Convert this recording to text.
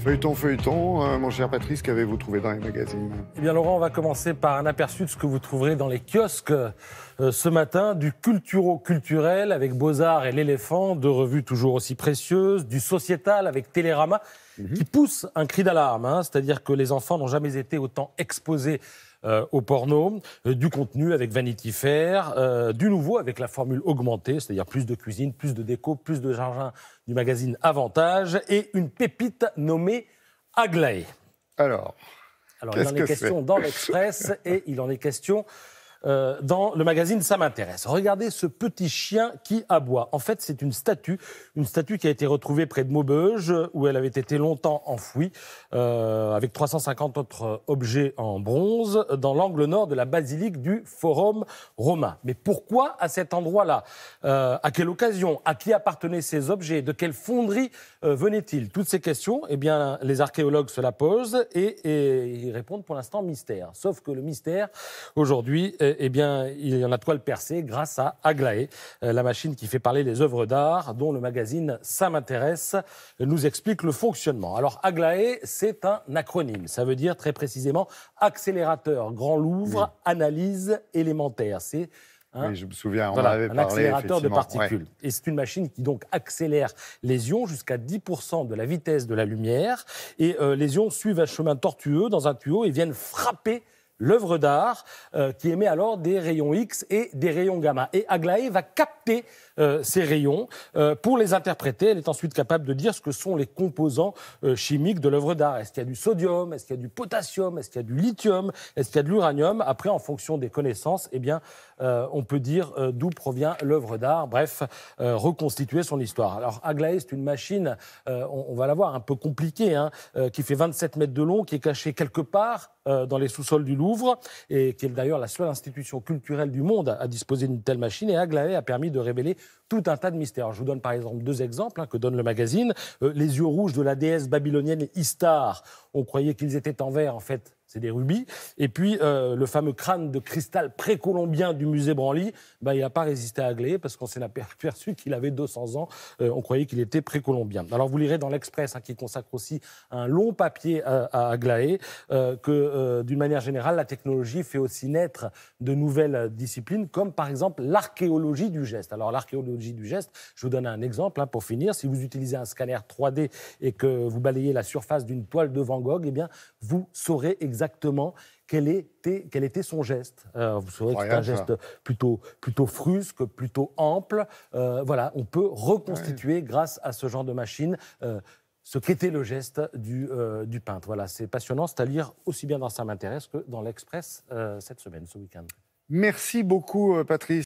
Feuilleton, mon cher Patrice, qu'avez-vous trouvé dans les magazines? Eh bien Laurent, on va commencer par un aperçu de ce que vous trouverez dans les kiosques ce matin, du culturo-culturel avec Beaux-Arts et l'Éléphant, deux revues toujours aussi précieuses, du sociétal avec Télérama, qui pousse un cri d'alarme, c'est-à-dire que les enfants n'ont jamais été autant exposés au porno, du contenu avec Vanity Fair, du nouveau avec la formule augmentée, c'est-à-dire plus de cuisine, plus de déco, plus de jardin du magazine Avantage, et une pépite nommée Aglaé. Alors il en est question dans l'Express et il en est question dans le magazine Ça m'intéresse. Regardez ce petit chien qui aboie. En fait, c'est une statue qui a été retrouvée près de Maubeuge, où elle avait été longtemps enfouie, avec 350 autres objets en bronze, dans l'angle nord de la basilique du Forum romain. Mais pourquoi à cet endroit-là? À quelle occasion? À qui appartenaient ces objets? De quelle fonderie venaient-ils? Toutes ces questions, eh bien, les archéologues se la posent et ils répondent pour l'instant mystère. Sauf que le mystère, aujourd'hui, eh bien, il y en a de quoi le percer grâce à Aglaé, la machine qui fait parler les œuvres d'art, dont le magazine Ça m'intéresse nous explique le fonctionnement. Alors, Aglaé, c'est un acronyme. Ça veut dire très précisément accélérateur Grand Louvre, analyse élémentaire. C'est oui, je me souviens, on en voilà, avait un parlé, accélérateur de particules. Ouais. Et c'est une machine qui donc accélère les ions jusqu'à 10% de la vitesse de la lumière. Et les ions suivent un chemin tortueux dans un tuyau et viennent frapper l'œuvre d'art qui émet alors des rayons X et des rayons gamma. Et Aglaé va capter ces rayons pour les interpréter. Elle est ensuite capable de dire ce que sont les composants chimiques de l'œuvre d'art. Est-ce qu'il y a du sodium? Est-ce qu'il y a du potassium? Est-ce qu'il y a du lithium? Est-ce qu'il y a de l'uranium? Après, en fonction des connaissances, eh bien, on peut dire d'où provient l'œuvre d'art. Bref, reconstituer son histoire. Alors, Aglaé, c'est une machine, on va la voir, un peu compliquée, qui fait 27 mètres de long, qui est cachée quelque part dans les sous-sols du Louvre, et qui est d'ailleurs la seule institution culturelle du monde à disposer d'une telle machine. Et Aglaé a permis de révéler tout un tas de mystères. Alors, je vous donne par exemple deux exemples que donne le magazine. Les yeux rouges de la déesse babylonienne Istar, on croyait qu'ils étaient en verre, en fait, c'est des rubis. Et puis, le fameux crâne de cristal précolombien du musée Branly, il n'a pas résisté à Aglaé parce qu'on s'est aperçu qu'il avait 200 ans. On croyait qu'il était précolombien. Alors, vous lirez dans l'Express, qui consacre aussi un long papier à Aglaé, que d'une manière générale, la technologie fait aussi naître de nouvelles disciplines, comme par exemple l'archéologie du geste. Alors, l'archéologie du geste, je vous donne un exemple pour finir. Si vous utilisez un scanner 3D et que vous balayez la surface d'une toile de Van Gogh, eh bien, vous saurez exactement quel était son geste. Vous saurez que c'est un geste plutôt frusque, plutôt ample. Voilà, on peut reconstituer grâce à ce genre de machine ce qu'était le geste du peintre. Voilà, c'est passionnant, c'est à lire aussi bien dans Ça m'intéresse que dans l'Express cette semaine, ce week-end. Merci beaucoup, Patrice.